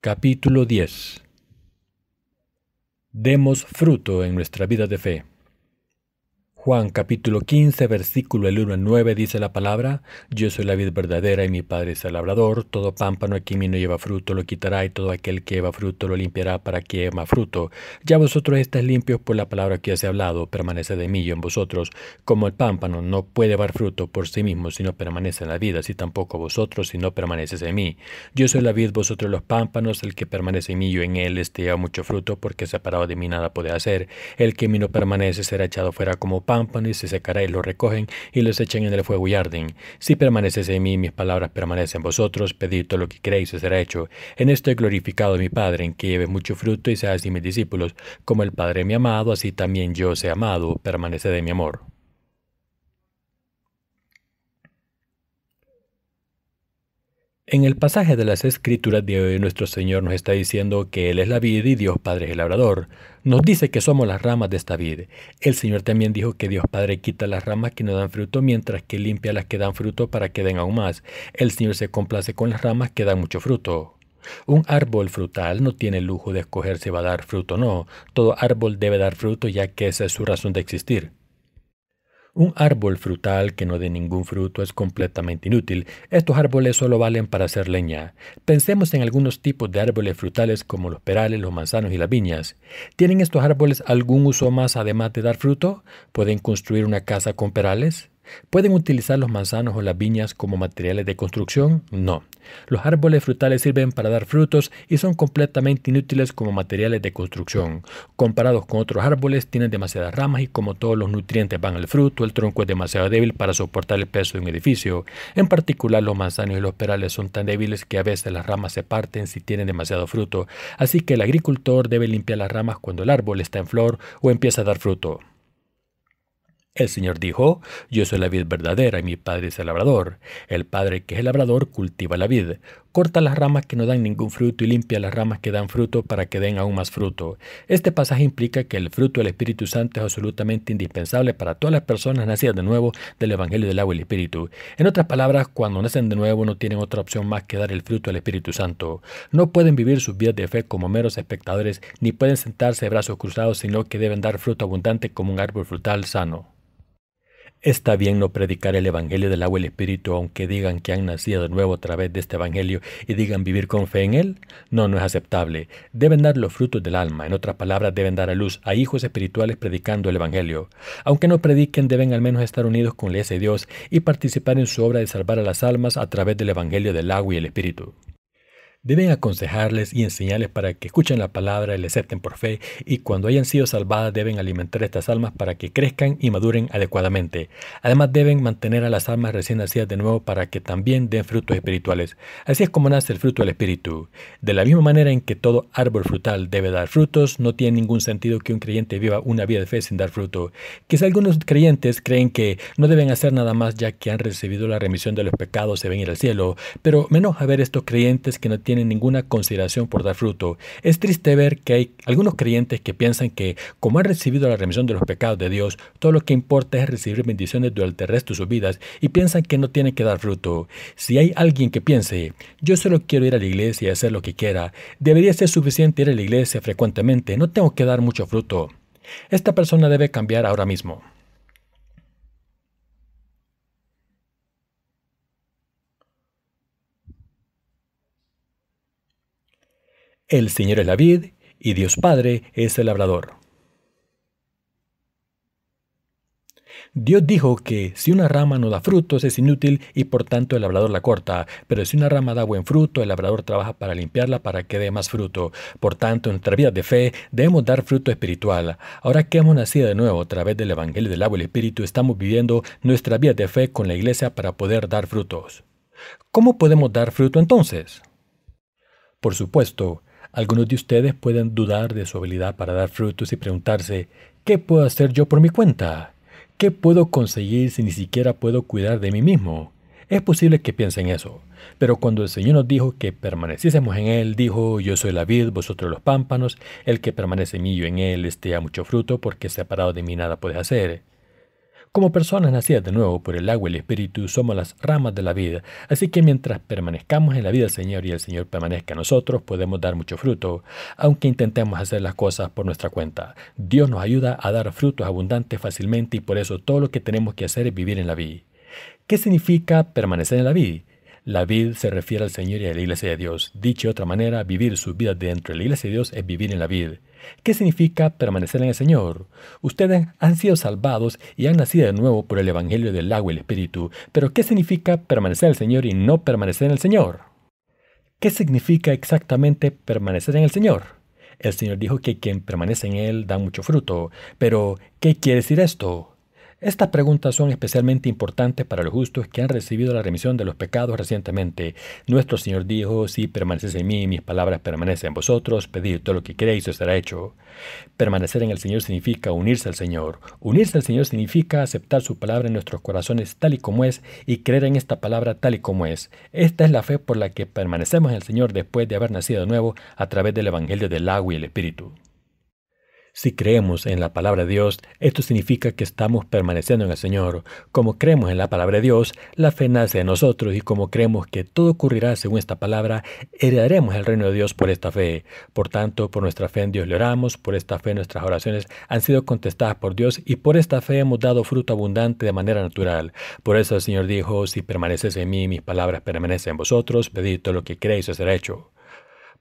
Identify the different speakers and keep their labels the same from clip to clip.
Speaker 1: Capítulo 10. Demos fruto en nuestra vida de fe. Juan capítulo 15, versículo del 1 al 9 dice la palabra: Yo soy la vid verdadera y mi Padre es el labrador. Todo pámpano que en mí no lleva fruto lo quitará, y todo aquel que lleva fruto lo limpiará para que lleve más fruto. Ya vosotros estáis limpios por la palabra que os he hablado. Permaneced en mí y yo en vosotros. Como el pámpano no puede dar fruto por sí mismo si no permanece en la vid, así tampoco vosotros si no permaneces en mí. Yo soy la vid, vosotros los pámpanos. El que permanece en mí y yo en él, este lleva mucho fruto, porque separado de mí nada puede hacer. El que en mí no permanece será echado fuera como pámpano, y se secará, y lo recogen y los echan en el fuego y arden. Si permaneces en mí, mis palabras permanecen en vosotros, pedid todo lo que queréis y será hecho. En esto he glorificado a mi Padre, en que lleve mucho fruto y seáis mis discípulos. Como el Padre me ha amado, así también yo os he amado. Permaneced en mi amor. En el pasaje de las Escrituras de hoy, nuestro Señor nos está diciendo que Él es la vid y Dios Padre es el labrador. Nos dice que somos las ramas de esta vid. El Señor también dijo que Dios Padre quita las ramas que no dan fruto, mientras que limpia las que dan fruto para que den aún más. El Señor se complace con las ramas que dan mucho fruto. Un árbol frutal no tiene el lujo de escoger si va a dar fruto o no. Todo árbol debe dar fruto, ya que esa es su razón de existir. Un árbol frutal que no dé ningún fruto es completamente inútil. Estos árboles solo valen para hacer leña. Pensemos en algunos tipos de árboles frutales como los perales, los manzanos y las viñas. ¿Tienen estos árboles algún uso más además de dar fruto? ¿Pueden construir una casa con perales? ¿Pueden utilizar los manzanos o las viñas como materiales de construcción? No. Los árboles frutales sirven para dar frutos y son completamente inútiles como materiales de construcción. Comparados con otros árboles, tienen demasiadas ramas y como todos los nutrientes van al fruto, el tronco es demasiado débil para soportar el peso de un edificio. En particular, los manzanos y los perales son tan débiles que a veces las ramas se parten si tienen demasiado fruto. Así que el agricultor debe limpiar las ramas cuando el árbol está en flor o empieza a dar fruto. El Señor dijo: Yo soy la vid verdadera y mi Padre es el labrador. El Padre, que es el labrador, cultiva la vid. Corta las ramas que no dan ningún fruto y limpia las ramas que dan fruto para que den aún más fruto. Este pasaje implica que el fruto del Espíritu Santo es absolutamente indispensable para todas las personas nacidas de nuevo del Evangelio del agua y el Espíritu. En otras palabras, cuando nacen de nuevo no tienen otra opción más que dar el fruto del Espíritu Santo. No pueden vivir sus vidas de fe como meros espectadores, ni pueden sentarse de brazos cruzados, sino que deben dar fruto abundante como un árbol frutal sano. Está bien no predicar el Evangelio del agua y el Espíritu, aunque digan que han nacido de nuevo a través de este Evangelio y digan vivir con fe en él. No, no es aceptable. Deben dar los frutos del alma. En otras palabras, deben dar a luz a hijos espirituales predicando el Evangelio. Aunque no prediquen, deben al menos estar unidos con la iglesia de Dios y participar en su obra de salvar a las almas a través del Evangelio del agua y el Espíritu. Deben aconsejarles y enseñarles para que escuchen la palabra y la acepten por fe, y cuando hayan sido salvadas deben alimentar estas almas para que crezcan y maduren adecuadamente. Además deben mantener a las almas recién nacidas de nuevo para que también den frutos espirituales. Así es como nace el fruto del Espíritu. De la misma manera en que todo árbol frutal debe dar frutos, no tiene ningún sentido que un creyente viva una vida de fe sin dar fruto. Quizá algunos creyentes creen que no deben hacer nada más ya que han recibido la remisión de los pecados y deben ir al cielo, pero me enoja ver estos creyentes que no tienen ninguna consideración por dar fruto. Es triste ver que hay algunos creyentes que piensan que, como han recibido la remisión de los pecados de Dios, todo lo que importa es recibir bendiciones durante el resto de sus vidas y piensan que no tienen que dar fruto. Si hay alguien que piense, yo solo quiero ir a la iglesia y hacer lo que quiera, debería ser suficiente ir a la iglesia frecuentemente, no tengo que dar mucho fruto. Esta persona debe cambiar ahora mismo. El Señor es la vid y Dios Padre es el labrador. Dios dijo que si una rama no da frutos es inútil y por tanto el labrador la corta, pero si una rama da buen fruto, el labrador trabaja para limpiarla para que dé más fruto. Por tanto, en nuestra vida de fe debemos dar fruto espiritual. Ahora que hemos nacido de nuevo a través del Evangelio del agua y el Espíritu, estamos viviendo nuestra vida de fe con la iglesia para poder dar frutos. ¿Cómo podemos dar fruto entonces? Por supuesto, algunos de ustedes pueden dudar de su habilidad para dar frutos y preguntarse: ¿qué puedo hacer yo por mi cuenta? ¿Qué puedo conseguir si ni siquiera puedo cuidar de mí mismo? Es posible que piensen eso, pero cuando el Señor nos dijo que permaneciésemos en Él, dijo: Yo soy la vid, vosotros los pámpanos, el que permanece en mí y yo en Él, este da mucho fruto, porque separado de mí nada puedes hacer. Como personas nacidas de nuevo por el agua y el Espíritu, somos las ramas de la vida. Así que mientras permanezcamos en la vida del Señor y el Señor permanezca en nosotros, podemos dar mucho fruto, aunque intentemos hacer las cosas por nuestra cuenta. Dios nos ayuda a dar frutos abundantes fácilmente y por eso todo lo que tenemos que hacer es vivir en la vid. ¿Qué significa permanecer en la vid? La vid se refiere al Señor y a la Iglesia de Dios. Dicho de otra manera, vivir sus vidas dentro de la Iglesia de Dios es vivir en la vid. ¿Qué significa permanecer en el Señor? Ustedes han sido salvados y han nacido de nuevo por el Evangelio del agua y el Espíritu. Pero ¿qué significa permanecer en el Señor y no permanecer en el Señor? ¿Qué significa exactamente permanecer en el Señor? El Señor dijo que quien permanece en Él da mucho fruto. Pero, ¿qué quiere decir esto? Estas preguntas son especialmente importantes para los justos que han recibido la remisión de los pecados recientemente. Nuestro Señor dijo, si permanecéis en mí, mis palabras permanecen en vosotros, pedid todo lo que queréis y os será hecho. Permanecer en el Señor significa unirse al Señor. Unirse al Señor significa aceptar su palabra en nuestros corazones tal y como es y creer en esta palabra tal y como es. Esta es la fe por la que permanecemos en el Señor después de haber nacido de nuevo a través del Evangelio del agua y el Espíritu. Si creemos en la palabra de Dios, esto significa que estamos permaneciendo en el Señor. Como creemos en la palabra de Dios, la fe nace en nosotros y como creemos que todo ocurrirá según esta palabra, heredaremos el reino de Dios por esta fe. Por tanto, por nuestra fe en Dios le oramos, por esta fe nuestras oraciones han sido contestadas por Dios y por esta fe hemos dado fruto abundante de manera natural. Por eso el Señor dijo, si permaneces en mí, mis palabras permanecen en vosotros, pedid todo lo que queréis y os será hecho.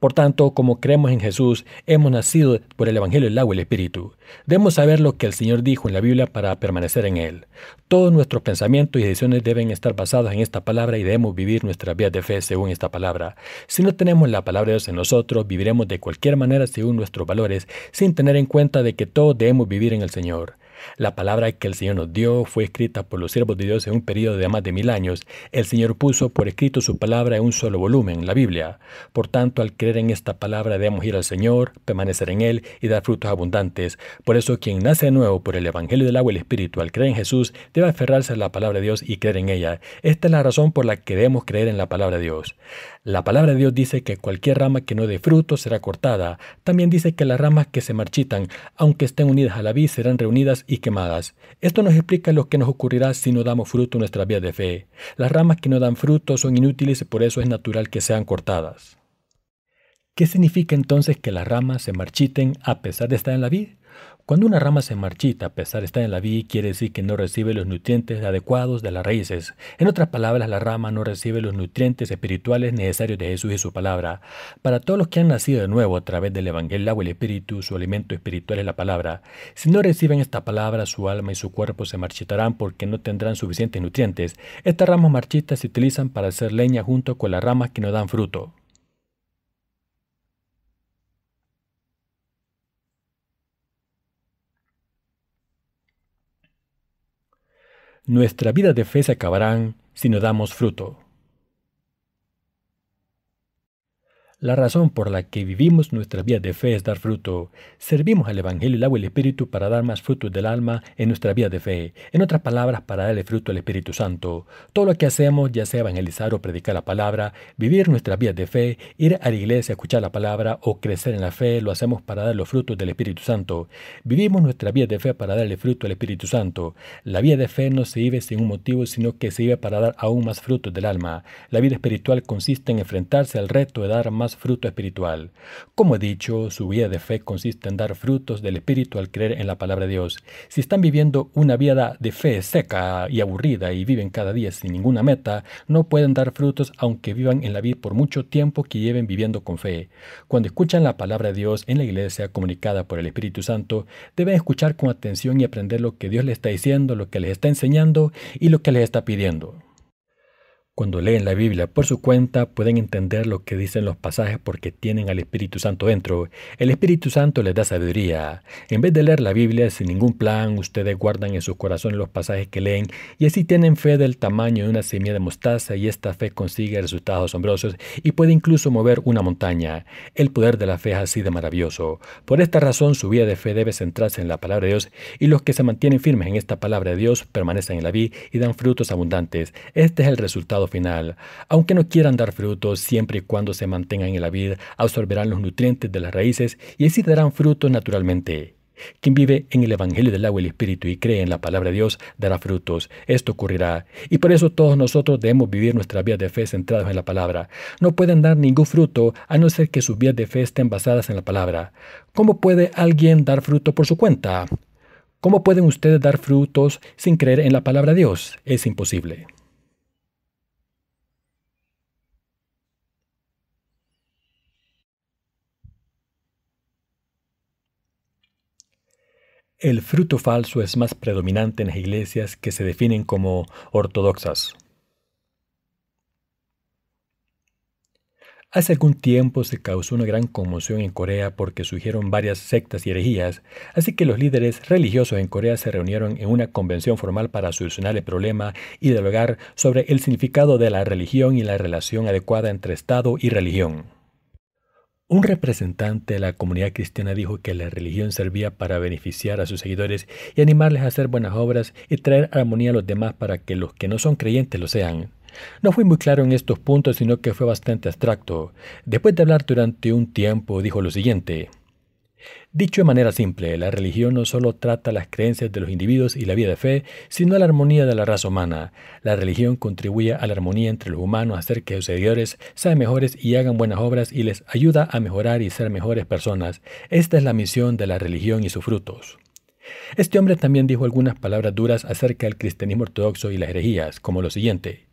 Speaker 1: Por tanto, como creemos en Jesús, hemos nacido por el Evangelio del agua y el Espíritu. Debemos saber lo que el Señor dijo en la Biblia para permanecer en Él. Todos nuestros pensamientos y decisiones deben estar basados en esta palabra y debemos vivir nuestras vidas de fe según esta palabra. Si no tenemos la palabra de Dios en nosotros, viviremos de cualquier manera según nuestros valores, sin tener en cuenta de que todos debemos vivir en el Señor. La palabra que el Señor nos dio fue escrita por los siervos de Dios en un periodo de más de 1000 años. El Señor puso por escrito su palabra en un solo volumen, la Biblia. Por tanto, al creer en esta palabra debemos ir al Señor, permanecer en Él y dar frutos abundantes. Por eso, quien nace de nuevo por el Evangelio del agua y el Espíritu, al creer en Jesús, debe aferrarse a la palabra de Dios y creer en ella. Esta es la razón por la que debemos creer en la palabra de Dios. La palabra de Dios dice que cualquier rama que no dé fruto será cortada. También dice que las ramas que se marchitan, aunque estén unidas a la vid, serán reunidas y quemadas. Esto nos explica lo que nos ocurrirá si no damos fruto en nuestra vida de fe. Las ramas que no dan fruto son inútiles y por eso es natural que sean cortadas. ¿Qué significa entonces que las ramas se marchiten a pesar de estar en la vid? Cuando una rama se marchita a pesar de estar en la vid, quiere decir que no recibe los nutrientes adecuados de las raíces. En otras palabras, la rama no recibe los nutrientes espirituales necesarios de Jesús y su palabra. Para todos los que han nacido de nuevo a través del Evangelio del agua y el Espíritu, su alimento espiritual es la palabra. Si no reciben esta palabra, su alma y su cuerpo se marchitarán porque no tendrán suficientes nutrientes. Estas ramas marchitas se utilizan para hacer leña junto con las ramas que no dan fruto. Nuestras vidas de fe se acabarán si no damos fruto. La razón por la que vivimos nuestras vidas de fe es dar fruto. Servimos al Evangelio, el agua y el Espíritu para dar más frutos del alma en nuestra vida de fe. En otras palabras, para darle fruto al Espíritu Santo. Todo lo que hacemos, ya sea evangelizar o predicar la palabra, vivir nuestras vidas de fe, ir a la iglesia a escuchar la palabra o crecer en la fe, lo hacemos para dar los frutos del Espíritu Santo. Vivimos nuestra vida de fe para darle fruto al Espíritu Santo. La vida de fe no se vive sin un motivo, sino que se vive para dar aún más frutos del alma. La vida espiritual consiste en enfrentarse al reto de dar más fruto espiritual. Como he dicho, su vida de fe consiste en dar frutos del Espíritu al creer en la palabra de Dios. Si están viviendo una vida de fe seca y aburrida y viven cada día sin ninguna meta, no pueden dar frutos aunque vivan en la vida por mucho tiempo que lleven viviendo con fe. Cuando escuchan la palabra de Dios en la iglesia comunicada por el Espíritu Santo, deben escuchar con atención y aprender lo que Dios les está diciendo, lo que les está enseñando y lo que les está pidiendo. Cuando leen la Biblia por su cuenta, pueden entender lo que dicen los pasajes porque tienen al Espíritu Santo dentro. El Espíritu Santo les da sabiduría. En vez de leer la Biblia sin ningún plan, ustedes guardan en sus corazones los pasajes que leen y así tienen fe del tamaño de una semilla de mostaza y esta fe consigue resultados asombrosos y puede incluso mover una montaña. El poder de la fe es así de maravilloso. Por esta razón, su vida de fe debe centrarse en la palabra de Dios y los que se mantienen firmes en esta palabra de Dios permanecen en la vid y dan frutos abundantes. Este es el resultado final. Aunque no quieran dar frutos, siempre y cuando se mantengan en la vid, absorberán los nutrientes de las raíces y así darán frutos naturalmente. Quien vive en el Evangelio del agua y el Espíritu y cree en la palabra de Dios dará frutos. Esto ocurrirá. Y por eso todos nosotros debemos vivir nuestras vías de fe centradas en la palabra. No pueden dar ningún fruto a no ser que sus vías de fe estén basadas en la palabra. ¿Cómo puede alguien dar fruto por su cuenta? ¿Cómo pueden ustedes dar frutos sin creer en la palabra de Dios? Es imposible. El fruto falso es más predominante en las iglesias que se definen como ortodoxas. Hace algún tiempo se causó una gran conmoción en Corea porque surgieron varias sectas y herejías, así que los líderes religiosos en Corea se reunieron en una convención formal para solucionar el problema y dialogar sobre el significado de la religión y la relación adecuada entre Estado y religión. Un representante de la comunidad cristiana dijo que la religión servía para beneficiar a sus seguidores y animarles a hacer buenas obras y traer armonía a los demás para que los que no son creyentes lo sean. No fui muy claro en estos puntos, sino que fue bastante abstracto. Después de hablar durante un tiempo, dijo lo siguiente. Dicho de manera simple, la religión no solo trata las creencias de los individuos y la vida de fe, sino la armonía de la raza humana. La religión contribuye a la armonía entre los humanos, a hacer que sus seguidores sean mejores y hagan buenas obras y les ayuda a mejorar y ser mejores personas. Esta es la misión de la religión y sus frutos. Este hombre también dijo algunas palabras duras acerca del cristianismo ortodoxo y las herejías, como lo siguiente.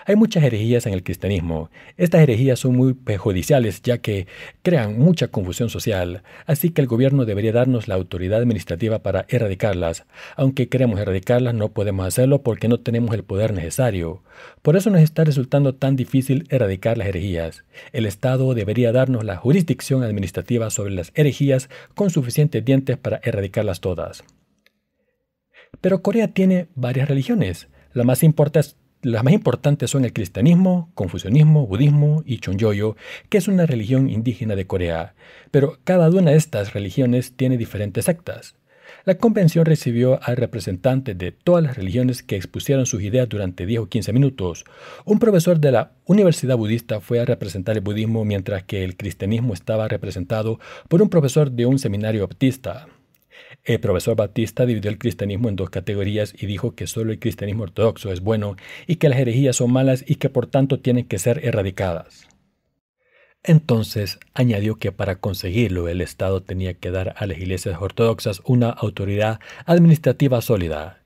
Speaker 1: Hay muchas herejías en el cristianismo. Estas herejías son muy perjudiciales ya que crean mucha confusión social, así que el gobierno debería darnos la autoridad administrativa para erradicarlas. Aunque queremos erradicarlas, no podemos hacerlo porque no tenemos el poder necesario. Por eso nos está resultando tan difícil erradicar las herejías. El Estado debería darnos la jurisdicción administrativa sobre las herejías con suficientes dientes para erradicarlas todas. Pero Corea tiene varias religiones. Las más importantes son el cristianismo, confucianismo, budismo y chonjoyo, que es una religión indígena de Corea. Pero cada una de estas religiones tiene diferentes sectas. La convención recibió a representantes de todas las religiones que expusieron sus ideas durante 10 o 15 minutos. Un profesor de la Universidad Budista fue a representar el budismo, mientras que el cristianismo estaba representado por un profesor de un seminario baptista. El profesor Batista dividió el cristianismo en dos categorías y dijo que solo el cristianismo ortodoxo es bueno y que las herejías son malas y que por tanto tienen que ser erradicadas. Entonces añadió que para conseguirlo el Estado tenía que dar a las iglesias ortodoxas una autoridad administrativa sólida.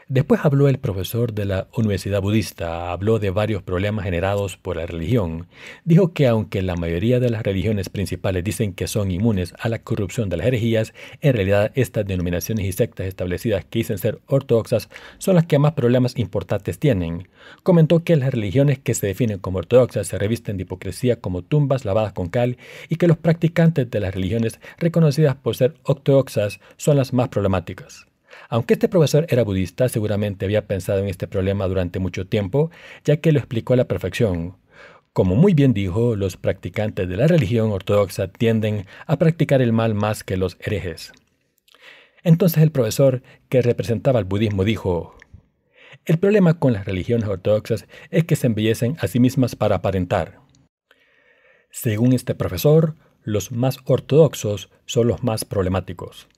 Speaker 1: Después habló el profesor de la Universidad Budista, habló de varios problemas generados por la religión. Dijo que aunque la mayoría de las religiones principales dicen que son inmunes a la corrupción de las herejías, en realidad estas denominaciones y sectas establecidas que dicen ser ortodoxas son las que más problemas importantes tienen. Comentó que las religiones que se definen como ortodoxas se revisten de hipocresía como tumbas lavadas con cal y que los practicantes de las religiones reconocidas por ser ortodoxas son las más problemáticas. Aunque este profesor era budista, seguramente había pensado en este problema durante mucho tiempo, ya que lo explicó a la perfección. Como muy bien dijo, los practicantes de la religión ortodoxa tienden a practicar el mal más que los herejes. Entonces el profesor, que representaba al budismo, dijo: el problema con las religiones ortodoxas es que se embellecen a sí mismas para aparentar. Según este profesor, los más ortodoxos son los más problemáticos.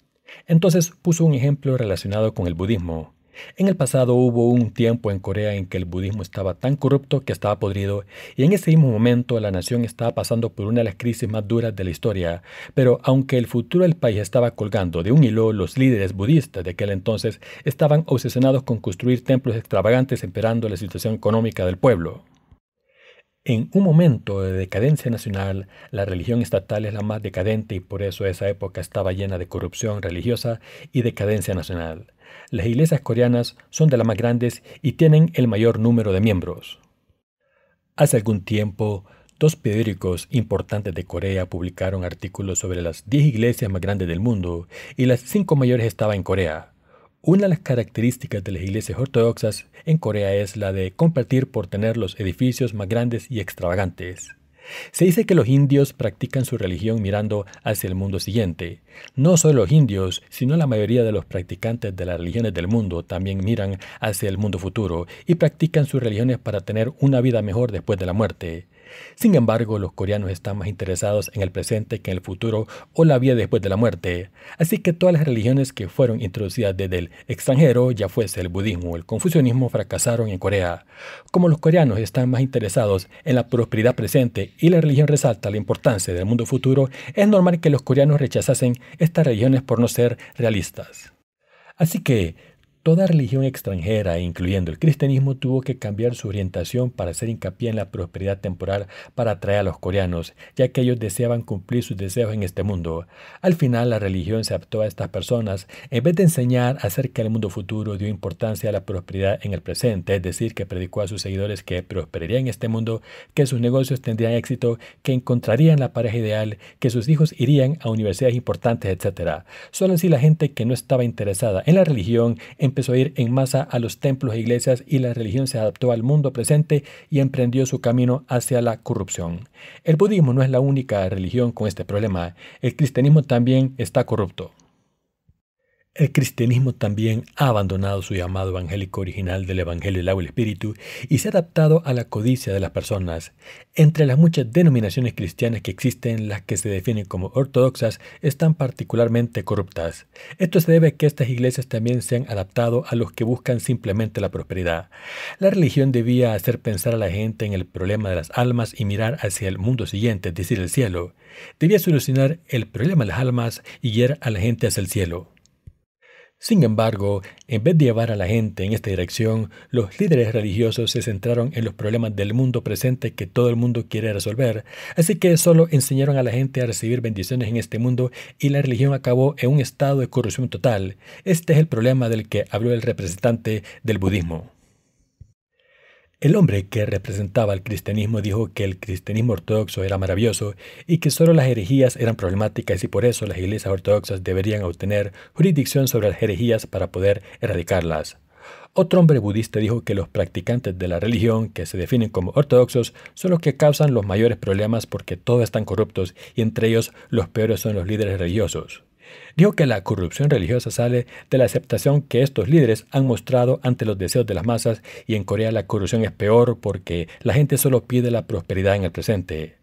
Speaker 1: Entonces puso un ejemplo relacionado con el budismo. En el pasado hubo un tiempo en Corea en que el budismo estaba tan corrupto que estaba podrido, y en ese mismo momento la nación estaba pasando por una de las crisis más duras de la historia. Pero aunque el futuro del país estaba colgando de un hilo, los líderes budistas de aquel entonces estaban obsesionados con construir templos extravagantes empeorando la situación económica del pueblo. En un momento de decadencia nacional, la religión estatal es la más decadente y por eso esa época estaba llena de corrupción religiosa y decadencia nacional. Las iglesias coreanas son de las más grandes y tienen el mayor número de miembros. Hace algún tiempo, dos periódicos importantes de Corea publicaron artículos sobre las 10 iglesias más grandes del mundo y las 5 mayores estaban en Corea. Una de las características de las iglesias ortodoxas en Corea es la de competir por tener los edificios más grandes y extravagantes. Se dice que los indios practican su religión mirando hacia el mundo siguiente. No solo los indios, sino la mayoría de los practicantes de las religiones del mundo también miran hacia el mundo futuro y practican sus religiones para tener una vida mejor después de la muerte. Sin embargo, los coreanos están más interesados en el presente que en el futuro o la vida después de la muerte. Así que todas las religiones que fueron introducidas desde el extranjero, ya fuese el budismo o el confucianismo, fracasaron en Corea. Como los coreanos están más interesados en la prosperidad presente y la religión resalta la importancia del mundo futuro, es normal que los coreanos rechazasen estas religiones por no ser realistas. Así que toda religión extranjera, incluyendo el cristianismo, tuvo que cambiar su orientación para hacer hincapié en la prosperidad temporal para atraer a los coreanos, ya que ellos deseaban cumplir sus deseos en este mundo. Al final, la religión se adaptó a estas personas. En vez de enseñar acerca del mundo futuro, dio importancia a la prosperidad en el presente, es decir, que predicó a sus seguidores que prosperarían en este mundo, que sus negocios tendrían éxito, que encontrarían la pareja ideal, que sus hijos irían a universidades importantes, etc. Solo así la gente que no estaba interesada en la religión empezó a ir en masa a los templos e iglesias y la religión se adaptó al mundo presente y emprendió su camino hacia la corrupción. El budismo no es la única religión con este problema. El cristianismo también está corrupto. El cristianismo también ha abandonado su llamado evangélico original del Evangelio del agua y el Espíritu y se ha adaptado a la codicia de las personas. Entre las muchas denominaciones cristianas que existen, las que se definen como ortodoxas están particularmente corruptas. Esto se debe a que estas iglesias también se han adaptado a los que buscan simplemente la prosperidad. La religión debía hacer pensar a la gente en el problema de las almas y mirar hacia el mundo siguiente, es decir, el cielo. Debía solucionar el problema de las almas y guiar a la gente hacia el cielo. Sin embargo, en vez de llevar a la gente en esta dirección, los líderes religiosos se centraron en los problemas del mundo presente que todo el mundo quiere resolver, así que solo enseñaron a la gente a recibir bendiciones en este mundo y la religión acabó en un estado de corrupción total. Este es el problema del que habló el representante del budismo. El hombre que representaba al cristianismo dijo que el cristianismo ortodoxo era maravilloso y que solo las herejías eran problemáticas y por eso las iglesias ortodoxas deberían obtener jurisdicción sobre las herejías para poder erradicarlas. Otro hombre budista dijo que los practicantes de la religión, que se definen como ortodoxos, son los que causan los mayores problemas porque todos están corruptos y entre ellos los peores son los líderes religiosos. Dijo que la corrupción religiosa sale de la aceptación que estos líderes han mostrado ante los deseos de las masas y en Corea la corrupción es peor porque la gente solo pide la prosperidad en el presente.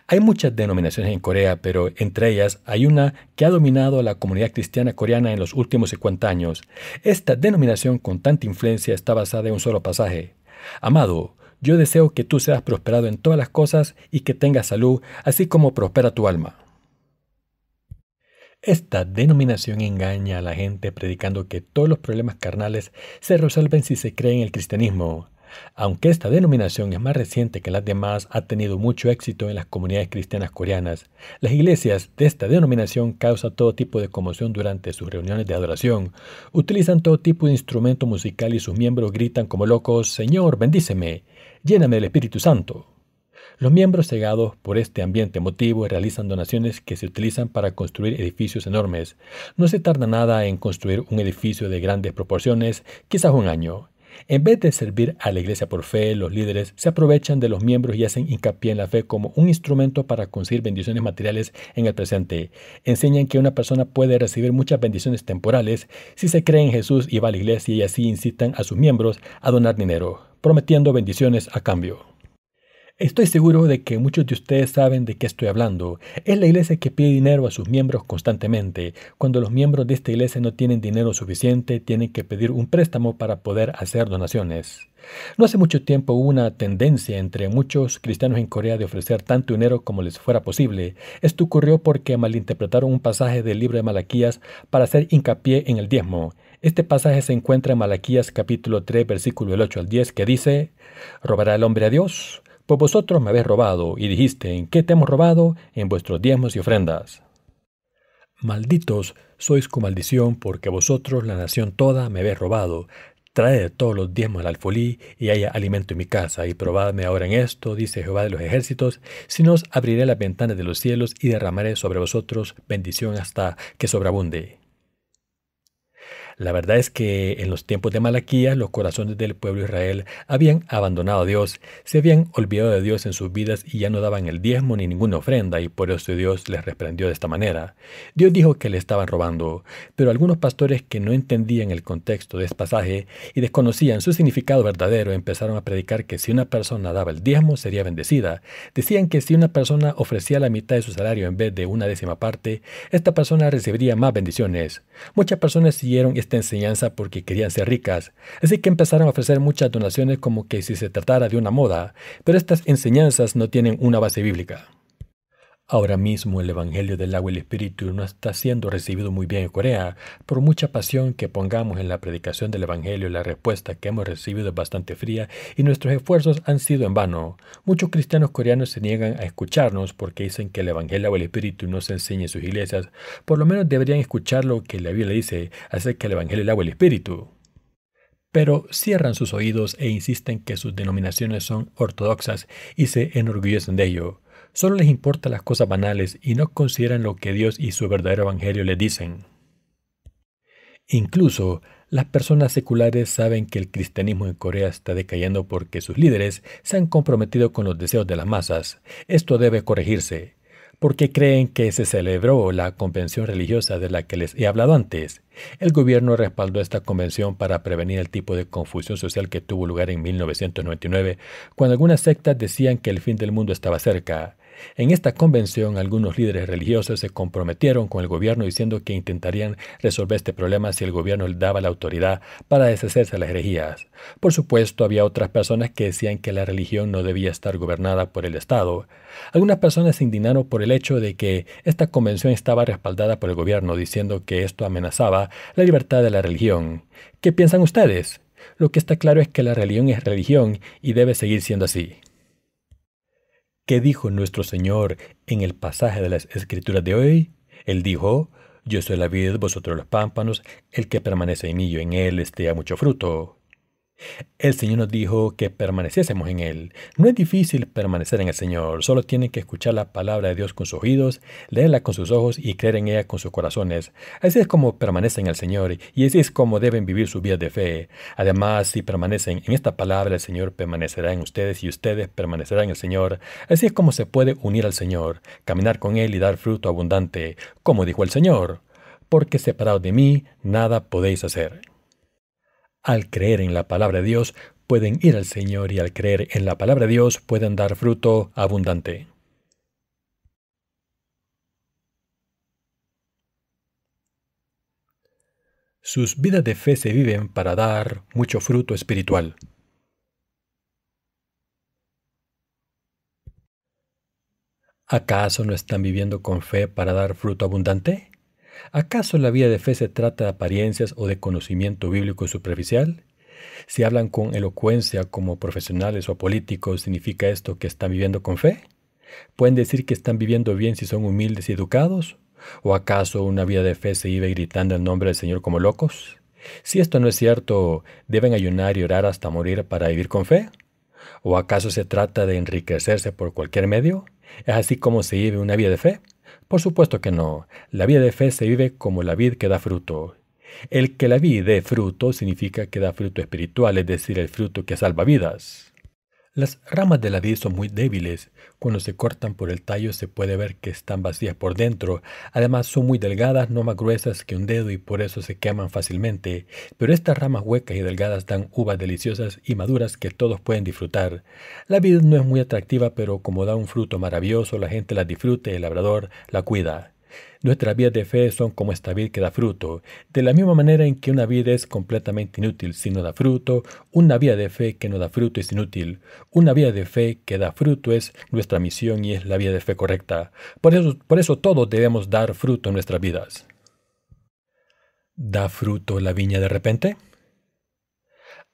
Speaker 1: Hay muchas denominaciones en Corea, pero entre ellas hay una que ha dominado a la comunidad cristiana coreana en los últimos 50 años. Esta denominación con tanta influencia está basada en un solo pasaje. Amado, yo deseo que tú seas prosperado en todas las cosas y que tengas salud, así como prospera tu alma. Esta denominación engaña a la gente predicando que todos los problemas carnales se resuelven si se cree en el cristianismo. Aunque esta denominación es más reciente que las demás, ha tenido mucho éxito en las comunidades cristianas coreanas. Las iglesias de esta denominación causan todo tipo de conmoción durante sus reuniones de adoración. Utilizan todo tipo de instrumento musical y sus miembros gritan como locos: «Señor, bendíceme, lléname del Espíritu Santo». Los miembros cegados por este ambiente emotivo realizan donaciones que se utilizan para construir edificios enormes. No se tarda nada en construir un edificio de grandes proporciones, quizás un año. En vez de servir a la iglesia por fe, los líderes se aprovechan de los miembros y hacen hincapié en la fe como un instrumento para conseguir bendiciones materiales en el presente. Enseñan que una persona puede recibir muchas bendiciones temporales si se cree en Jesús y va a la iglesia, y así incitan a sus miembros a donar dinero, prometiendo bendiciones a cambio. Estoy seguro de que muchos de ustedes saben de qué estoy hablando. Es la iglesia que pide dinero a sus miembros constantemente. Cuando los miembros de esta iglesia no tienen dinero suficiente, tienen que pedir un préstamo para poder hacer donaciones. No hace mucho tiempo hubo una tendencia entre muchos cristianos en Corea de ofrecer tanto dinero como les fuera posible. Esto ocurrió porque malinterpretaron un pasaje del libro de Malaquías para hacer hincapié en el diezmo. Este pasaje se encuentra en Malaquías capítulo 3, versículo del 8 al 10, que dice: «¿Robará el hombre a Dios? Pues vosotros me habéis robado, y dijiste: ¿en qué te hemos robado? En vuestros diezmos y ofrendas. Malditos sois con maldición, porque vosotros, la nación toda, me habéis robado. Traed todos los diezmos al alfolí, y haya alimento en mi casa, y probadme ahora en esto, dice Jehová de los ejércitos, si no os abriré las ventanas de los cielos, y derramaré sobre vosotros bendición hasta que sobreabunde». La verdad es que en los tiempos de Malaquías los corazones del pueblo de Israel habían abandonado a Dios, se habían olvidado de Dios en sus vidas y ya no daban el diezmo ni ninguna ofrenda, y por eso Dios les reprendió de esta manera. Dios dijo que le estaban robando, pero algunos pastores que no entendían el contexto de este pasaje y desconocían su significado verdadero empezaron a predicar que si una persona daba el diezmo sería bendecida. Decían que si una persona ofrecía la mitad de su salario en vez de una décima parte, esta persona recibiría más bendiciones. Muchas personas siguieron esta enseñanza porque querían ser ricas, así que empezaron a ofrecer muchas donaciones como que si se tratara de una moda, pero estas enseñanzas no tienen una base bíblica. Ahora mismo el Evangelio del agua y el Espíritu no está siendo recibido muy bien en Corea. Por mucha pasión que pongamos en la predicación del Evangelio, la respuesta que hemos recibido es bastante fría y nuestros esfuerzos han sido en vano. Muchos cristianos coreanos se niegan a escucharnos porque dicen que el Evangelio del agua y el Espíritu no se enseña en sus iglesias. Por lo menos deberían escuchar lo que la Biblia dice acerca del Evangelio del agua y el Espíritu. Pero cierran sus oídos e insisten que sus denominaciones son ortodoxas y se enorgullecen de ello. Solo les importan las cosas banales y no consideran lo que Dios y su verdadero evangelio les dicen. Incluso, las personas seculares saben que el cristianismo en Corea está decayendo porque sus líderes se han comprometido con los deseos de las masas. Esto debe corregirse, porque creen que se celebró la convención religiosa de la que les he hablado antes. El gobierno respaldó esta convención para prevenir el tipo de confusión social que tuvo lugar en 1999, cuando algunas sectas decían que el fin del mundo estaba cerca. En esta convención, algunos líderes religiosos se comprometieron con el gobierno diciendo que intentarían resolver este problema si el gobierno les daba la autoridad para deshacerse de las herejías. Por supuesto, había otras personas que decían que la religión no debía estar gobernada por el Estado. Algunas personas se indignaron por el hecho de que esta convención estaba respaldada por el gobierno, diciendo que esto amenazaba la libertad de la religión. ¿Qué piensan ustedes? Lo que está claro es que la religión es religión y debe seguir siendo así. ¿Qué dijo nuestro Señor en el pasaje de las Escrituras de hoy? Él dijo: Yo soy la vid, vosotros los pámpanos, el que permanece en mí y yo en él, dé mucho fruto. El Señor nos dijo que permaneciésemos en Él. No es difícil permanecer en el Señor, solo tienen que escuchar la palabra de Dios con sus oídos, leerla con sus ojos y creer en ella con sus corazones. Así es como permanecen en el Señor y así es como deben vivir su vida de fe. Además, si permanecen en esta palabra, el Señor permanecerá en ustedes y ustedes permanecerán en el Señor. Así es como se puede unir al Señor, caminar con Él y dar fruto abundante, como dijo el Señor: porque separados de mí, nada podéis hacer. Al creer en la palabra de Dios, pueden ir al Señor y al creer en la palabra de Dios pueden dar fruto abundante. Sus vidas de fe se viven para dar mucho fruto espiritual. ¿Acaso no están viviendo con fe para dar fruto abundante? ¿Acaso la vida de fe se trata de apariencias o de conocimiento bíblico superficial? Si hablan con elocuencia como profesionales o políticos, ¿significa esto que están viviendo con fe? ¿Pueden decir que están viviendo bien si son humildes y educados? ¿O acaso una vida de fe se vive gritando el nombre del Señor como locos? Si esto no es cierto, ¿deben ayunar y orar hasta morir para vivir con fe? ¿O acaso se trata de enriquecerse por cualquier medio? ¿Es así como se vive una vida de fe? Por supuesto que no. La vida de fe se vive como la vid que da fruto. El que la vid dé fruto significa que da fruto espiritual, es decir, el fruto que salva vidas. Las ramas de la vid son muy débiles. Cuando se cortan por el tallo se puede ver que están vacías por dentro. Además son muy delgadas, no más gruesas que un dedo y por eso se queman fácilmente. Pero estas ramas huecas y delgadas dan uvas deliciosas y maduras que todos pueden disfrutar. La vid no es muy atractiva, pero como da un fruto maravilloso, la gente la disfruta y el labrador la cuida. Nuestras vidas de fe son como esta vid que da fruto. De la misma manera en que una vid es completamente inútil si no da fruto, una vida de fe que no da fruto es inútil. Una vida de fe que da fruto es nuestra misión y es la vida de fe correcta. Por eso todos debemos dar fruto en nuestras vidas. ¿Da fruto la viña de repente?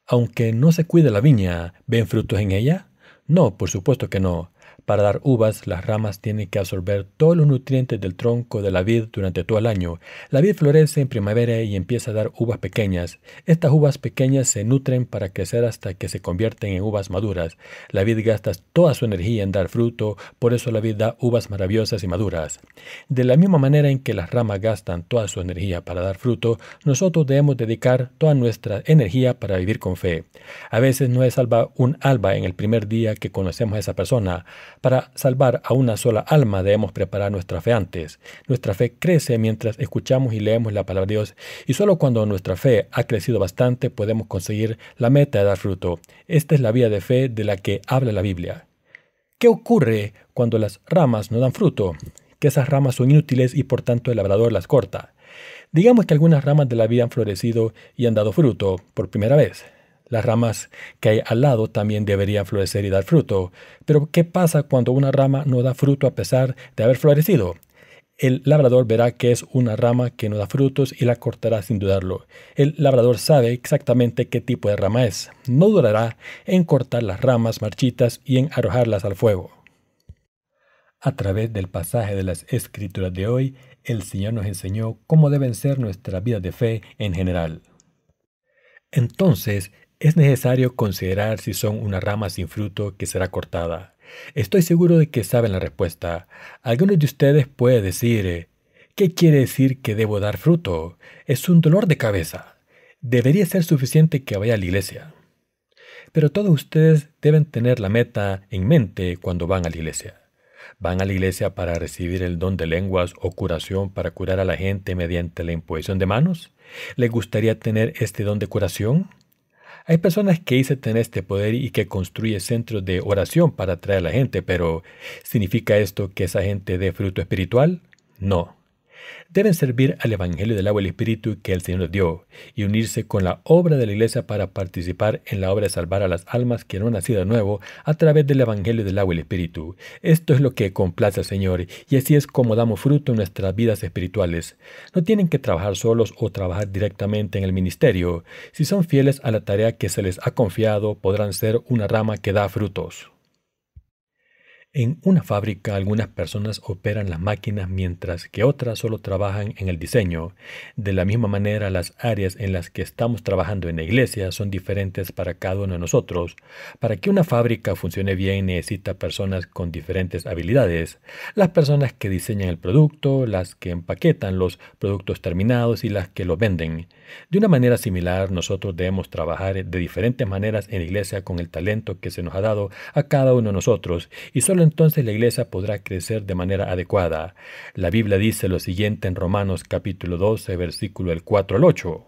Speaker 1: Aunque no se cuide la viña, ¿ven frutos en ella? No, por supuesto que no. Para dar uvas, las ramas tienen que absorber todos los nutrientes del tronco de la vid durante todo el año. La vid florece en primavera y empieza a dar uvas pequeñas. Estas uvas pequeñas se nutren para crecer hasta que se convierten en uvas maduras. La vid gasta toda su energía en dar fruto, por eso la vid da uvas maravillosas y maduras. De la misma manera en que las ramas gastan toda su energía para dar fruto, nosotros debemos dedicar toda nuestra energía para vivir con fe. A veces no es salva un alma en el primer día que conocemos a esa persona. Para salvar a una sola alma debemos preparar nuestra fe antes. Nuestra fe crece mientras escuchamos y leemos la palabra de Dios, y solo cuando nuestra fe ha crecido bastante podemos conseguir la meta de dar fruto. Esta es la vida de fe de la que habla la Biblia. ¿Qué ocurre cuando las ramas no dan fruto? Que esas ramas son inútiles y por tanto el labrador las corta. Digamos que algunas ramas de la vida han florecido y han dado fruto por primera vez. Las ramas que hay al lado también deberían florecer y dar fruto. Pero ¿qué pasa cuando una rama no da fruto a pesar de haber florecido? El labrador verá que es una rama que no da frutos y la cortará sin dudarlo. El labrador sabe exactamente qué tipo de rama es. No durará en cortar las ramas marchitas y en arrojarlas al fuego. A través del pasaje de las Escrituras de hoy, el Señor nos enseñó cómo deben ser nuestras vidas de fe en general. Entonces, es necesario considerar si son una rama sin fruto que será cortada. Estoy seguro de que saben la respuesta. Algunos de ustedes pueden decir, ¿qué quiere decir que debo dar fruto? Es un dolor de cabeza. Debería ser suficiente que vaya a la iglesia. Pero todos ustedes deben tener la meta en mente cuando van a la iglesia. ¿Van a la iglesia para recibir el don de lenguas o curación para curar a la gente mediante la imposición de manos? ¿Les gustaría tener este don de curación? Hay personas que dicen tener este poder y que construyen centros de oración para atraer a la gente, pero ¿significa esto que esa gente dé fruto espiritual? No. Deben servir al Evangelio del agua y el Espíritu que el Señor nos dio y unirse con la obra de la Iglesia para participar en la obra de salvar a las almas que no han nacido de nuevo a través del Evangelio del agua y el Espíritu. Esto es lo que complace al Señor y así es como damos fruto en nuestras vidas espirituales. No tienen que trabajar solos o trabajar directamente en el ministerio. Si son fieles a la tarea que se les ha confiado, podrán ser una rama que da frutos. En una fábrica, algunas personas operan las máquinas mientras que otras solo trabajan en el diseño. De la misma manera, las áreas en las que estamos trabajando en la iglesia son diferentes para cada uno de nosotros. Para que una fábrica funcione bien, necesita personas con diferentes habilidades. Las personas que diseñan el producto, las que empaquetan los productos terminados y las que los venden. De una manera similar, nosotros debemos trabajar de diferentes maneras en la iglesia con el talento que se nos ha dado a cada uno de nosotros, y solo entonces la iglesia podrá crecer de manera adecuada. La Biblia dice lo siguiente en Romanos capítulo 12, versículo del 4 al 8.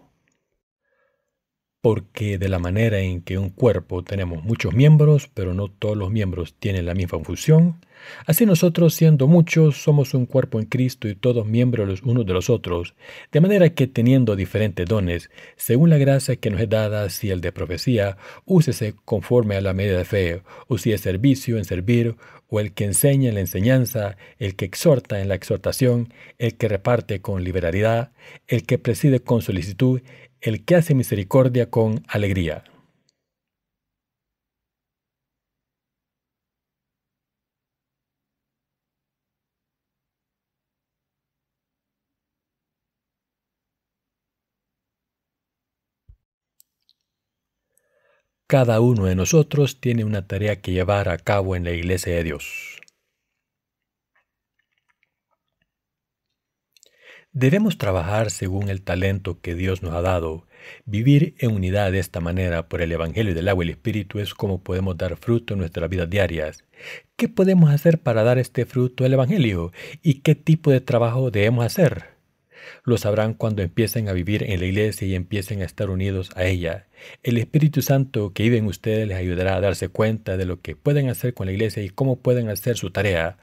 Speaker 1: Porque de la manera en que un cuerpo tenemos muchos miembros, pero no todos los miembros tienen la misma función, así nosotros, siendo muchos, somos un cuerpo en Cristo y todos miembros los unos de los otros, de manera que teniendo diferentes dones, según la gracia que nos es dada, si el de profecía, úsese conforme a la medida de fe, o si es servicio en servir, o el que enseña en la enseñanza, el que exhorta en la exhortación, el que reparte con liberalidad, el que preside con solicitud, el que hace misericordia con alegría. Cada uno de nosotros tiene una tarea que llevar a cabo en la iglesia de Dios. Debemos trabajar según el talento que Dios nos ha dado. Vivir en unidad de esta manera por el Evangelio del agua y el Espíritu es como podemos dar fruto en nuestras vidas diarias. ¿Qué podemos hacer para dar este fruto del Evangelio? ¿Y qué tipo de trabajo debemos hacer? Lo sabrán cuando empiecen a vivir en la iglesia y empiecen a estar unidos a ella. El Espíritu Santo que vive en ustedes les ayudará a darse cuenta de lo que pueden hacer con la iglesia y cómo pueden hacer su tarea.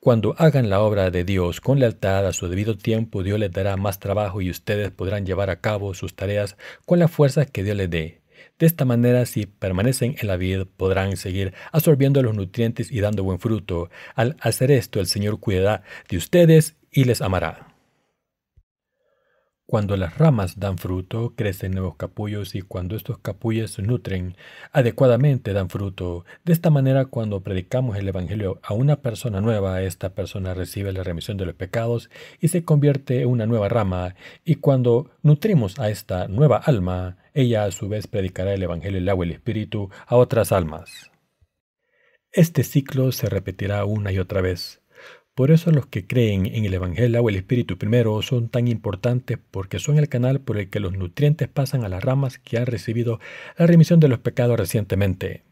Speaker 1: Cuando hagan la obra de Dios con lealtad a su debido tiempo, Dios les dará más trabajo y ustedes podrán llevar a cabo sus tareas con la fuerza que Dios les dé. De esta manera, si permanecen en la vid, podrán seguir absorbiendo los nutrientes y dando buen fruto. Al hacer esto, el Señor cuidará de ustedes y les amará. Cuando las ramas dan fruto, crecen nuevos capullos y cuando estos capullos se nutren adecuadamente dan fruto. De esta manera, cuando predicamos el Evangelio a una persona nueva, esta persona recibe la remisión de los pecados y se convierte en una nueva rama. Y cuando nutrimos a esta nueva alma, ella a su vez predicará el Evangelio del agua y el Espíritu a otras almas. Este ciclo se repetirá una y otra vez. Por eso los que creen en el Evangelio o el Espíritu primero son tan importantes porque son el canal por el que los nutrientes pasan a las ramas que han recibido la remisión de los pecados recientemente.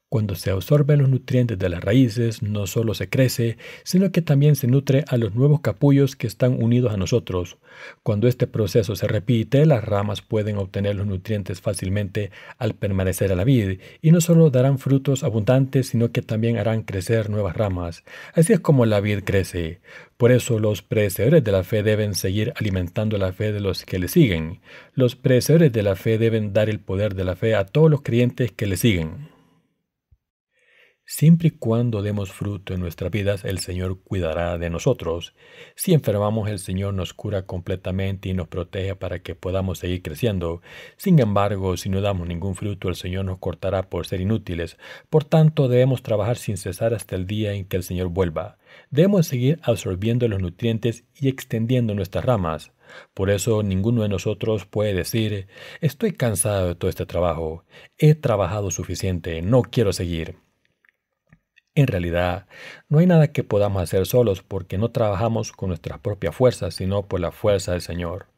Speaker 1: Cuando se absorben los nutrientes de las raíces, no solo se crece, sino que también se nutre a los nuevos capullos que están unidos a nosotros. Cuando este proceso se repite, las ramas pueden obtener los nutrientes fácilmente al permanecer a la vid, y no solo darán frutos abundantes, sino que también harán crecer nuevas ramas. Así es como la vid crece. Por eso los predecesores de la fe deben seguir alimentando la fe de los que le siguen. Los predecesores de la fe deben dar el poder de la fe a todos los creyentes que le siguen. Siempre y cuando demos fruto en nuestras vidas, el Señor cuidará de nosotros. Si enfermamos, el Señor nos cura completamente y nos protege para que podamos seguir creciendo. Sin embargo, si no damos ningún fruto, el Señor nos cortará por ser inútiles. Por tanto, debemos trabajar sin cesar hasta el día en que el Señor vuelva. Debemos seguir absorbiendo los nutrientes y extendiendo nuestras ramas. Por eso ninguno de nosotros puede decir, estoy cansado de todo este trabajo, he trabajado suficiente, no quiero seguir. En realidad, no hay nada que podamos hacer solos porque no trabajamos con nuestras propias fuerzas, sino por la fuerza del Señor.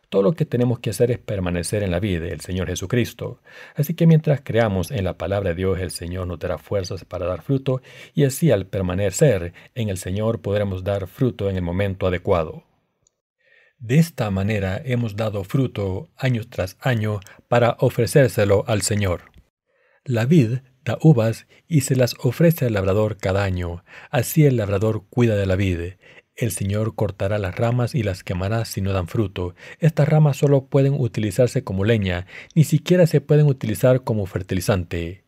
Speaker 1: Todo lo que tenemos que hacer es permanecer en la vida del Señor Jesucristo. Así que mientras creamos en la palabra de Dios, el Señor nos dará fuerzas para dar fruto y así al permanecer en el Señor podremos dar fruto en el momento adecuado. De esta manera hemos dado fruto año tras año para ofrecérselo al Señor. La vid da uvas y se las ofrece al labrador cada año. Así el labrador cuida de la vid. El Señor cortará las ramas y las quemará si no dan fruto. Estas ramas solo pueden utilizarse como leña, ni siquiera se pueden utilizar como fertilizante.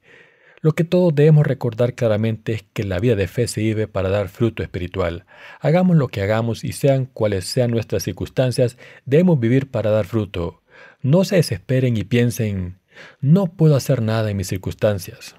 Speaker 1: Lo que todos debemos recordar claramente es que la vida de fe se vive para dar fruto espiritual. Hagamos lo que hagamos y sean cuales sean nuestras circunstancias, debemos vivir para dar fruto. No se desesperen y piensen, no puedo hacer nada en mis circunstancias.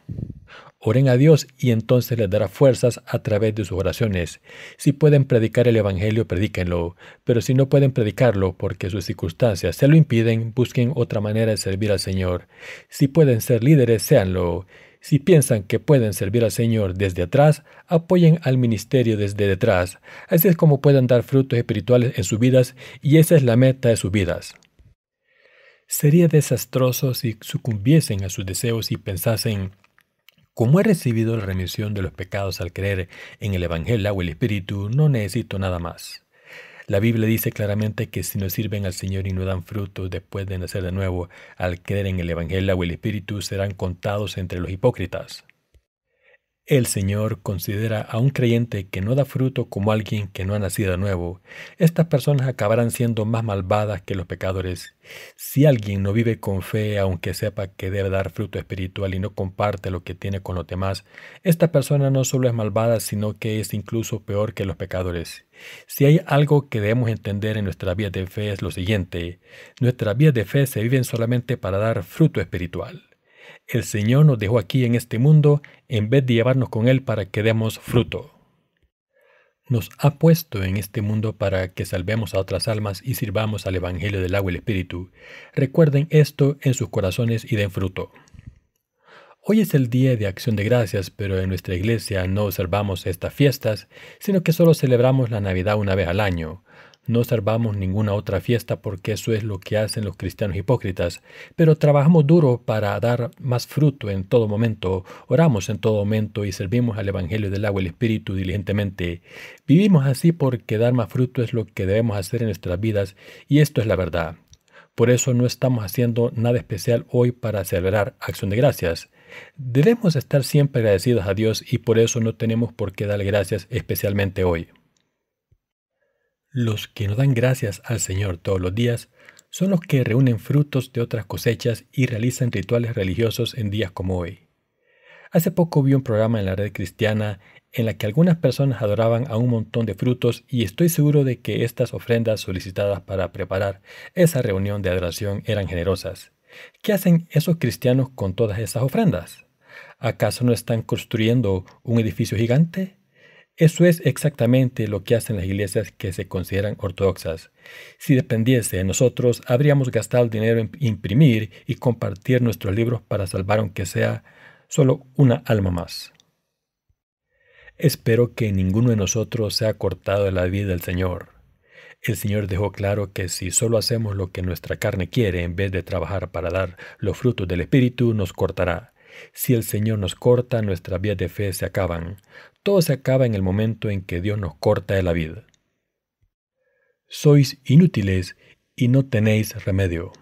Speaker 1: Oren a Dios y entonces les dará fuerzas a través de sus oraciones. Si pueden predicar el Evangelio, predíquenlo. Pero si no pueden predicarlo porque sus circunstancias se lo impiden, busquen otra manera de servir al Señor. Si pueden ser líderes, séanlo. Si piensan que pueden servir al Señor desde atrás, apoyen al ministerio desde detrás. Así es como pueden dar frutos espirituales en sus vidas y esa es la meta de sus vidas. Sería desastroso si sucumbiesen a sus deseos y pensasen, como he recibido la remisión de los pecados al creer en el Evangelio o el Espíritu, no necesito nada más. La Biblia dice claramente que si no sirven al Señor y no dan fruto después de nacer de nuevo, al creer en el Evangelio o el Espíritu serán contados entre los hipócritas. El Señor considera a un creyente que no da fruto como alguien que no ha nacido de nuevo. Estas personas acabarán siendo más malvadas que los pecadores. Si alguien no vive con fe, aunque sepa que debe dar fruto espiritual y no comparte lo que tiene con los demás, esta persona no solo es malvada, sino que es incluso peor que los pecadores. Si hay algo que debemos entender en nuestra vida de fe es lo siguiente: nuestras vidas de fe se viven solamente para dar fruto espiritual. El Señor nos dejó aquí en este mundo en vez de llevarnos con Él para que demos fruto. Nos ha puesto en este mundo para que salvemos a otras almas y sirvamos al Evangelio del agua y el Espíritu. Recuerden esto en sus corazones y den fruto. Hoy es el Día de Acción de Gracias, pero en nuestra iglesia no observamos estas fiestas, sino que solo celebramos la Navidad una vez al año. No observamos ninguna otra fiesta porque eso es lo que hacen los cristianos hipócritas, pero trabajamos duro para dar más fruto en todo momento, oramos en todo momento y servimos al Evangelio del agua y el Espíritu diligentemente. Vivimos así porque dar más fruto es lo que debemos hacer en nuestras vidas y esto es la verdad. Por eso no estamos haciendo nada especial hoy para celebrar Acción de Gracias. Debemos estar siempre agradecidos a Dios y por eso no tenemos por qué darle gracias especialmente hoy. Los que no dan gracias al Señor todos los días son los que reúnen frutos de otras cosechas y realizan rituales religiosos en días como hoy. Hace poco vi un programa en la red cristiana en la que algunas personas adoraban a un montón de frutos y estoy seguro de que estas ofrendas solicitadas para preparar esa reunión de adoración eran generosas. ¿Qué hacen esos cristianos con todas esas ofrendas? ¿Acaso no están construyendo un edificio gigante? Eso es exactamente lo que hacen las iglesias que se consideran ortodoxas. Si dependiese de nosotros, habríamos gastado el dinero en imprimir y compartir nuestros libros para salvar aunque sea solo una alma más. Espero que ninguno de nosotros sea cortado de la vida del Señor. El Señor dejó claro que si solo hacemos lo que nuestra carne quiere en vez de trabajar para dar los frutos del Espíritu, nos cortará. Si el Señor nos corta, nuestras vías de fe se acaban. Todo se acaba en el momento en que Dios nos corta de la vida. Sois inútiles y no tenéis remedio.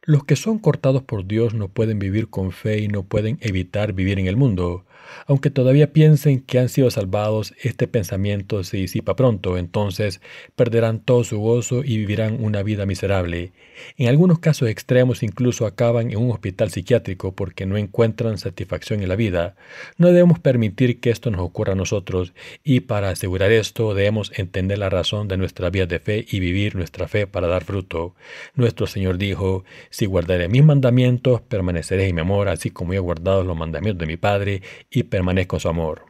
Speaker 1: Los que son cortados por Dios no pueden vivir con fe y no pueden evitar vivir en el mundo. Aunque todavía piensen que han sido salvados, este pensamiento se disipa pronto, entonces perderán todo su gozo y vivirán una vida miserable. En algunos casos extremos incluso acaban en un hospital psiquiátrico porque no encuentran satisfacción en la vida. No debemos permitir que esto nos ocurra a nosotros y para asegurar esto debemos entender la razón de nuestra vida de fe y vivir nuestra fe para dar fruto. Nuestro Señor dijo: si guardaré mis mandamientos, permaneceréis en mi amor, así como yo he guardado los mandamientos de mi Padre y permanezco en su amor.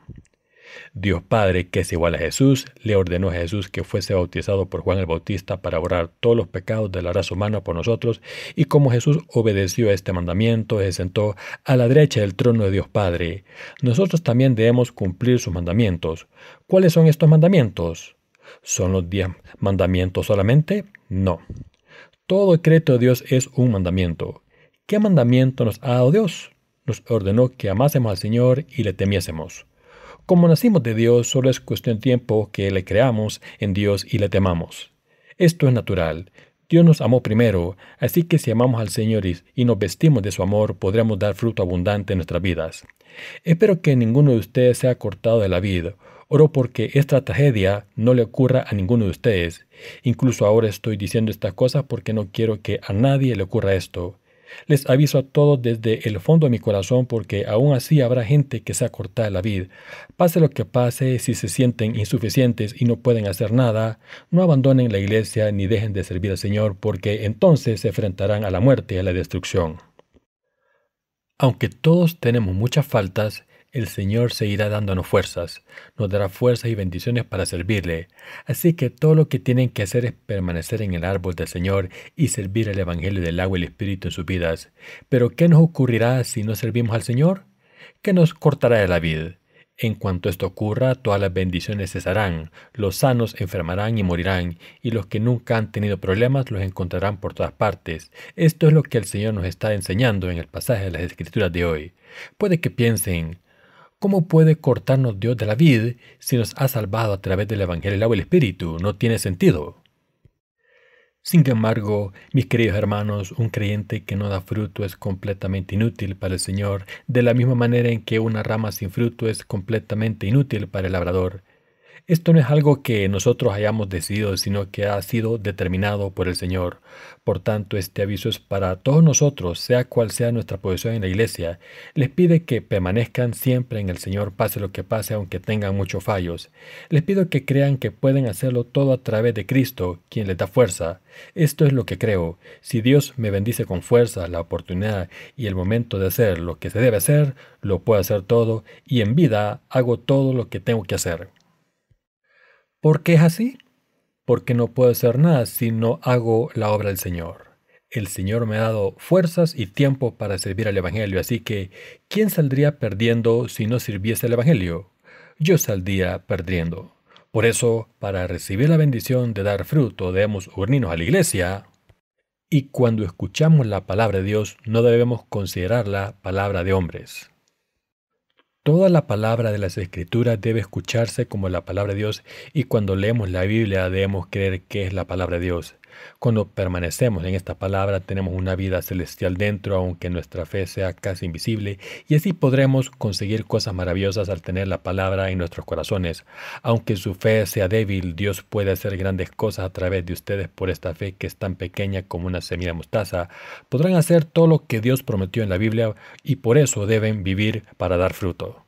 Speaker 1: Dios Padre, que es igual a Jesús, le ordenó a Jesús que fuese bautizado por Juan el Bautista para borrar todos los pecados de la raza humana por nosotros, y como Jesús obedeció a este mandamiento, se sentó a la derecha del trono de Dios Padre. Nosotros también debemos cumplir sus mandamientos. ¿Cuáles son estos mandamientos? ¿Son los 10 mandamientos solamente? No. Todo decreto de Dios es un mandamiento. ¿Qué mandamiento nos ha dado Dios? Nos ordenó que amásemos al Señor y le temiésemos. Como nacimos de Dios, solo es cuestión de tiempo que le creamos en Dios y le temamos. Esto es natural. Dios nos amó primero, así que si amamos al Señor y nos vestimos de su amor, podremos dar fruto abundante en nuestras vidas. Espero que ninguno de ustedes sea cortado de la vida. Oro porque esta tragedia no le ocurra a ninguno de ustedes. Incluso ahora estoy diciendo estas cosas porque no quiero que a nadie le ocurra esto. Les aviso a todos desde el fondo de mi corazón porque aún así habrá gente que sea cortada de la vid. Pase lo que pase, si se sienten insuficientes y no pueden hacer nada, no abandonen la iglesia ni dejen de servir al Señor porque entonces se enfrentarán a la muerte y a la destrucción. Aunque todos tenemos muchas faltas, el Señor seguirá dándonos fuerzas, nos dará fuerzas y bendiciones para servirle. Así que todo lo que tienen que hacer es permanecer en el árbol del Señor y servir el Evangelio del agua y el Espíritu en sus vidas. Pero ¿qué nos ocurrirá si no servimos al Señor? ¿Qué nos cortará de la vid? En cuanto esto ocurra, todas las bendiciones cesarán, los sanos enfermarán y morirán, y los que nunca han tenido problemas los encontrarán por todas partes. Esto es lo que el Señor nos está enseñando en el pasaje de las Escrituras de hoy. Puede que piensen: ¿cómo puede cortarnos Dios de la vid si nos ha salvado a través del Evangelio del agua y el Espíritu? No tiene sentido. Sin embargo, mis queridos hermanos, un creyente que no da fruto es completamente inútil para el Señor, de la misma manera en que una rama sin fruto es completamente inútil para el labrador. Esto no es algo que nosotros hayamos decidido, sino que ha sido determinado por el Señor. Por tanto, este aviso es para todos nosotros, sea cual sea nuestra posición en la iglesia. Les pide que permanezcan siempre en el Señor, pase lo que pase, aunque tengan muchos fallos. Les pido que crean que pueden hacerlo todo a través de Cristo, quien les da fuerza. Esto es lo que creo. Si Dios me bendice con fuerza, la oportunidad y el momento de hacer lo que se debe hacer, lo puedo hacer todo, y en vida hago todo lo que tengo que hacer. ¿Por qué es así? Porque no puedo hacer nada si no hago la obra del Señor. El Señor me ha dado fuerzas y tiempo para servir al Evangelio, así que ¿quién saldría perdiendo si no sirviese el Evangelio? Yo saldría perdiendo. Por eso, para recibir la bendición de dar fruto, debemos unirnos a la iglesia. Y cuando escuchamos la palabra de Dios, no debemos considerarla palabra de hombres. Toda la palabra de las Escrituras debe escucharse como la palabra de Dios, y cuando leemos la Biblia debemos creer que es la palabra de Dios. Cuando permanecemos en esta palabra, tenemos una vida celestial dentro, aunque nuestra fe sea casi invisible, y así podremos conseguir cosas maravillosas al tener la palabra en nuestros corazones. Aunque su fe sea débil, Dios puede hacer grandes cosas a través de ustedes por esta fe que es tan pequeña como una semilla de mostaza. Podrán hacer todo lo que Dios prometió en la Biblia y por eso deben vivir para dar fruto.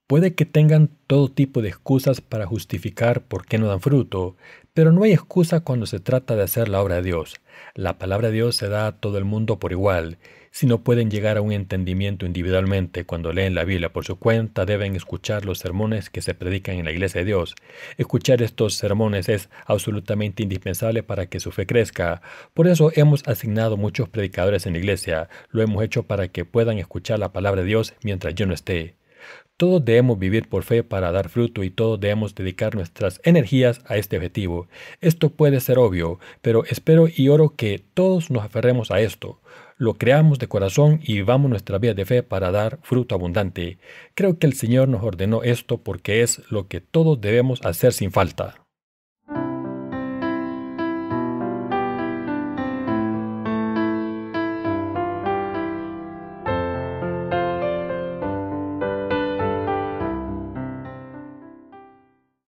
Speaker 1: Puede que tengan todo tipo de excusas para justificar por qué no dan fruto, pero no hay excusa cuando se trata de hacer la obra de Dios. La palabra de Dios se da a todo el mundo por igual. Si no pueden llegar a un entendimiento individualmente cuando leen la Biblia por su cuenta, deben escuchar los sermones que se predican en la iglesia de Dios. Escuchar estos sermones es absolutamente indispensable para que su fe crezca. Por eso hemos asignado muchos predicadores en la iglesia. Lo hemos hecho para que puedan escuchar la palabra de Dios mientras yo no esté. Todos debemos vivir por fe para dar fruto y todos debemos dedicar nuestras energías a este objetivo. Esto puede ser obvio, pero espero y oro que todos nos aferremos a esto. Lo creamos de corazón y vivamos nuestra vida de fe para dar fruto abundante. Creo que el Señor nos ordenó esto porque es lo que todos debemos hacer sin falta.